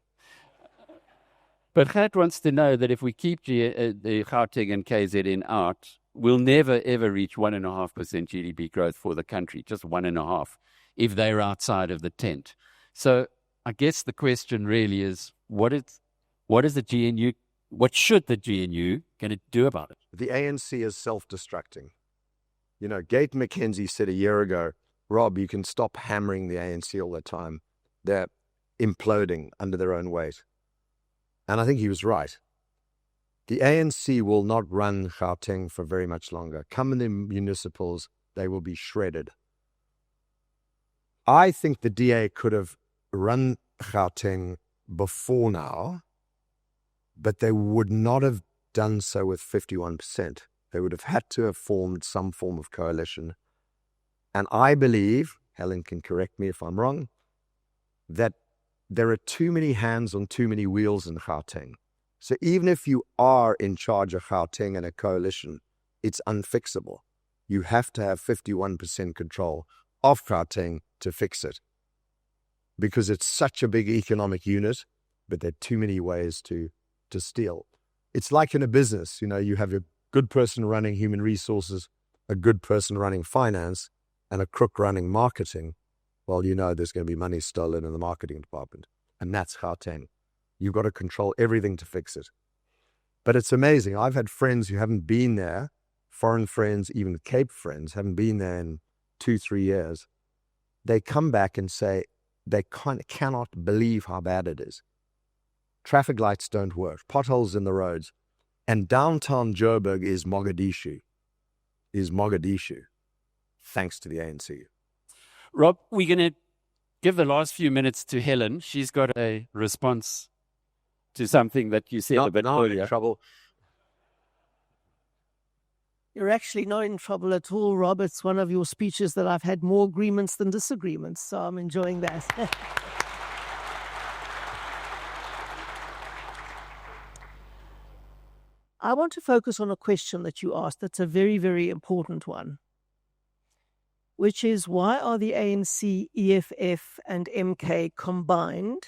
But Gert wants to know that if we keep the Gauteng and KZN out, we'll never, ever reach 1.5% GDP growth for the country, just 1.5%, if they're outside of the tent. So I guess the question really is, what is the GNU, what should the GNU going to do about it? The ANC is self-destructing. You know, Gate McKenzie said a year ago, Rob, you can stop hammering the ANC all the time. They're imploding under their own weight. And I think he was right. The ANC will not run Gauteng for very much longer. Come in the municipals, they will be shredded. I think the DA could have run Gauteng before now, but they would not have done so with 51%. They would have had to have formed some form of coalition. And I believe, Helen can correct me if I'm wrong, that there are too many hands on too many wheels in Gauteng. So even if you are in charge of Gauteng and a coalition, it's unfixable. You have to have 51% control of Gauteng to fix it. Because it's such a big economic unit, but there are too many ways to steal. It's like in a business, you know, you have a good person running human resources, a good person running finance, and a crook running marketing. Well, you know there's going to be money stolen in the marketing department. And that's Gauteng. You've got to control everything to fix it. But it's amazing. I've had friends who haven't been there, foreign friends, even Cape friends, haven't been there in 2-3 years. They come back and say they cannot believe how bad it is. Traffic lights don't work, potholes in the roads. And downtown Joburg is Mogadishu. Thanks to the ANC. Rob, we're going to give the last few minutes to Helen. She's got a response to something that you said a bit earlier. In trouble. You're actually not in trouble at all, Rob. It's one of your speeches that I've had more agreements than disagreements, so I'm enjoying that. I want to focus on a question that you asked that's a very, very important one, which is why are the ANC, EFF and MK combined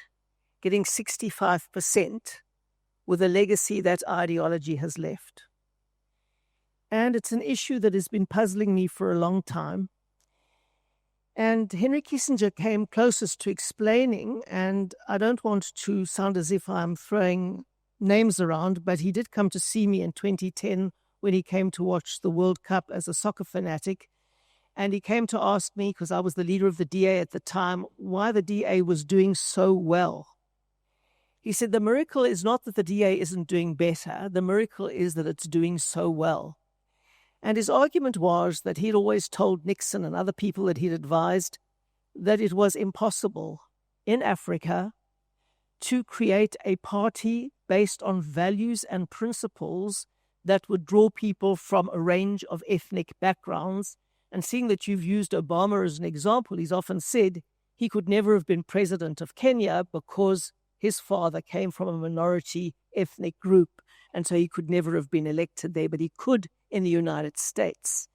getting 65% with a legacy that ideology has left? And it's an issue that has been puzzling me for a long time. And Henry Kissinger came closest to explaining, and I don't want to sound as if I'm throwing names around, but he did come to see me in 2010 when he came to watch the World Cup as a soccer fanatic. And he came to ask me, because I was the leader of the DA at the time, why the DA was doing so well. He said, the miracle is not that the DA isn't doing better. The miracle is that it's doing so well. And his argument was that he'd always told Nixon and other people that he'd advised that it was impossible in Africa to create a party based on values and principles that would draw people from a range of ethnic backgrounds. And seeing that you've used Obama as an example, he's often said he could never have been president of Kenya because his father came from a minority ethnic group, and so he could never have been elected there, but he could in the United States.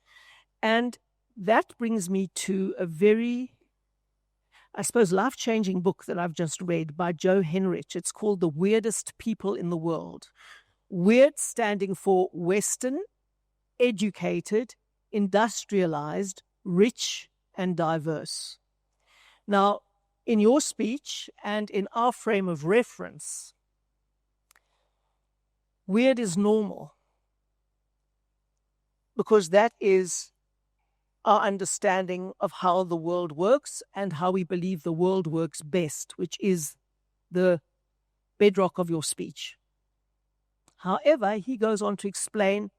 And that brings me to a very, I suppose, life-changing book that I've just read by Joe Henrich. It's called The Weirdest People in the World. Weird standing for Western, educated, industrialized, rich, and diverse. Now, in your speech and in our frame of reference, weird is normal because that is our understanding of how the world works and how we believe the world works best, which is the bedrock of your speech. However, he goes on to explain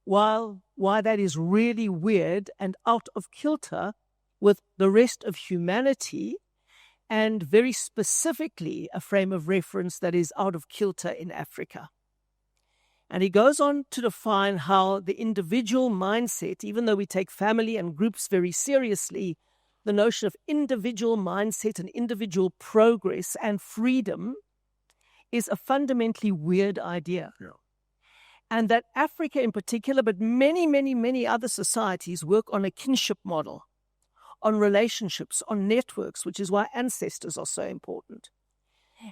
why that is really weird and out of kilter with the rest of humanity, and very specifically a frame of reference that is out of kilter in Africa. And he goes on to define how the individual mindset, even though we take family and groups very seriously, the notion of individual mindset and individual progress and freedom is a fundamentally weird idea. Yeah. And that Africa in particular, but many, many, many other societies work on a kinship model, on relationships, on networks, which is why ancestors are so important.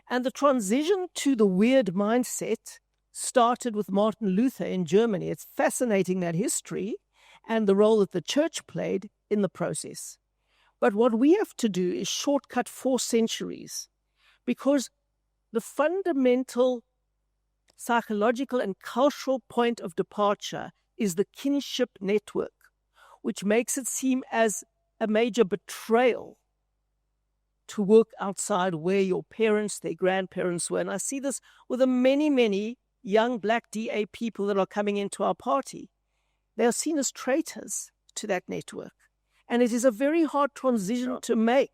And the transition to the weird mindset started with Martin Luther in Germany. It's fascinating, that history and the role that the church played in the process. But what we have to do is shortcut 4 centuries, because the fundamental psychological and cultural point of departure is the kinship network, which makes it seem as a major betrayal to work outside where your parents, their grandparents were. And I see this with the many, many young black DA people that are coming into our party. They are seen as traitors to that network. And it is a very hard transition to make.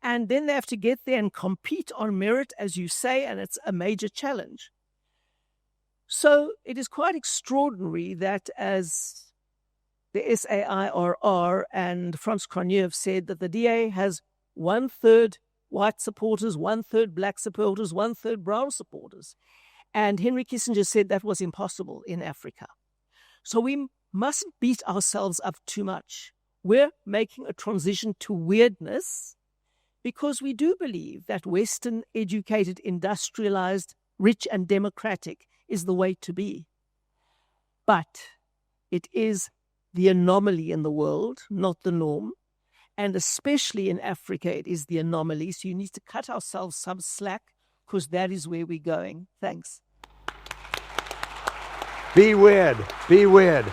And then they have to get there and compete on merit, as you say, and it's a major challenge. So it is quite extraordinary that, as the SAIRR and Frans Cronje have said, that the DA has 1/3 white supporters, 1/3 black supporters, 1/3 brown supporters. And Henry Kissinger said that was impossible in Africa. So we mustn't beat ourselves up too much. We're making a transition to weirdness because we do believe that Western, educated, industrialized, rich and democratic is the way to be. But it is the anomaly in the world, not the norm. And especially in Africa, it is the anomaly. So you need to cut ourselves some slack, because that is where we're going. Thanks. Be weird. Be weird.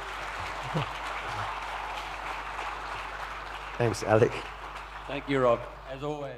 Thanks, Alec. Thank you, Rob. As always.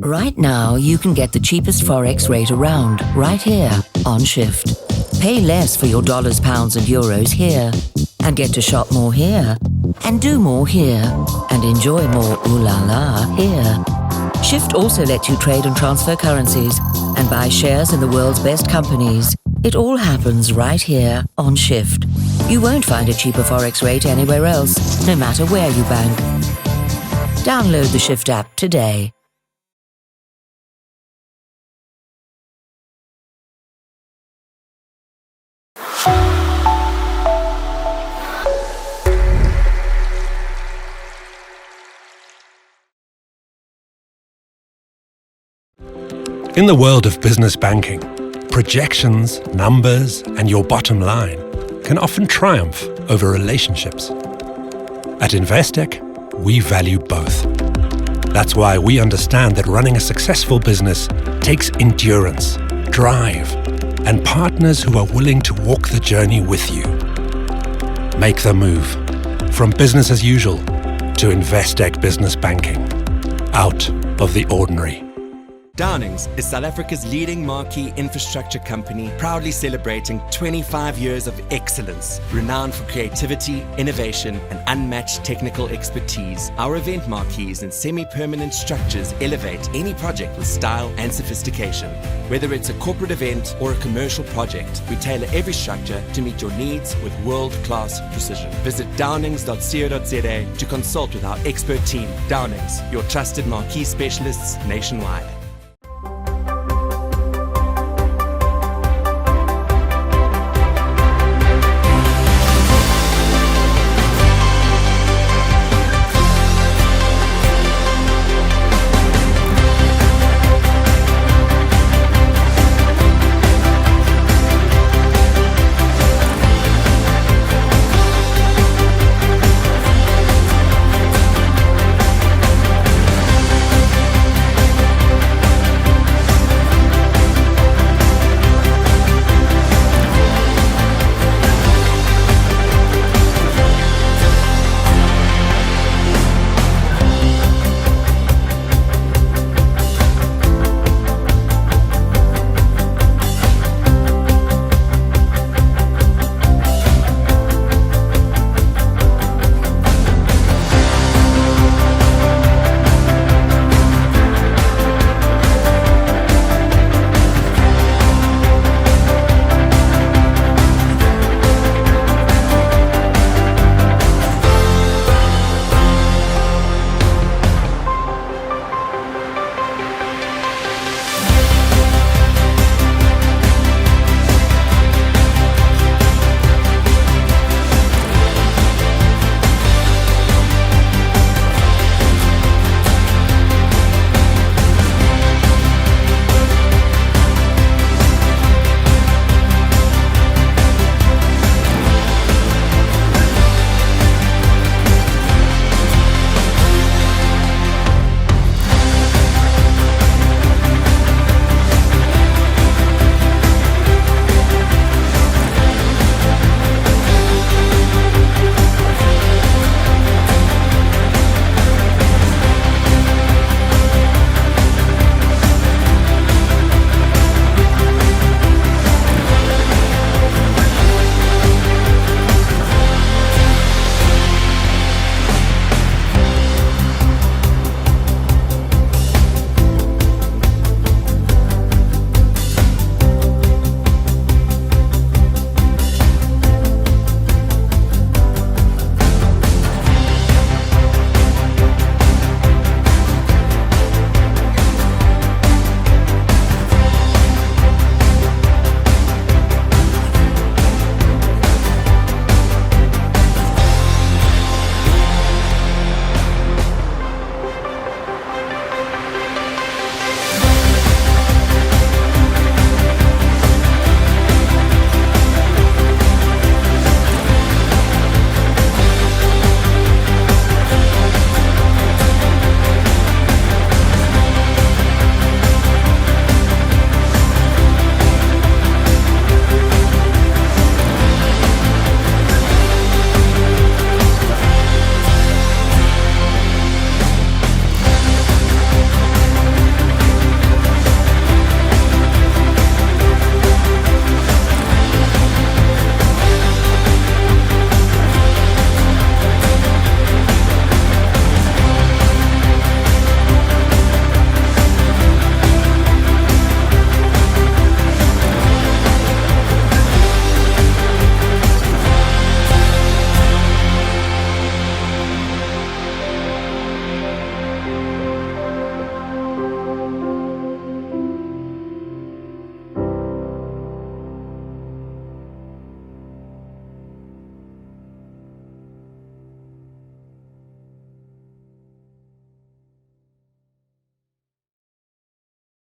Right now, you can get the cheapest Forex rate around, right here, on Shift. Pay less for your dollars, pounds and euros here, and get to shop more here, and do more here, and enjoy more ooh la la here. Shift also lets you trade and transfer currencies, and buy shares in the world's best companies. It all happens right here on Shift. You won't find a cheaper Forex rate anywhere else, no matter where you bank. Download the Shift app today. In the world of business banking, projections, numbers, and your bottom line can often triumph over relationships. At Investec, we value both. That's why we understand that running a successful business takes endurance, drive, and partners who are willing to walk the journey with you. Make the move from business as usual to Investec Business Banking. Out of the ordinary. Downings is South Africa's leading marquee infrastructure company, proudly celebrating 25 years of excellence, renowned for creativity, innovation, and unmatched technical expertise. Our event marquees and semi-permanent structures elevate any project with style and sophistication. Whether it's a corporate event or a commercial project, we tailor every structure to meet your needs with world-class precision. Visit downings.co.za to consult with our expert team. Downings, your trusted marquee specialists nationwide.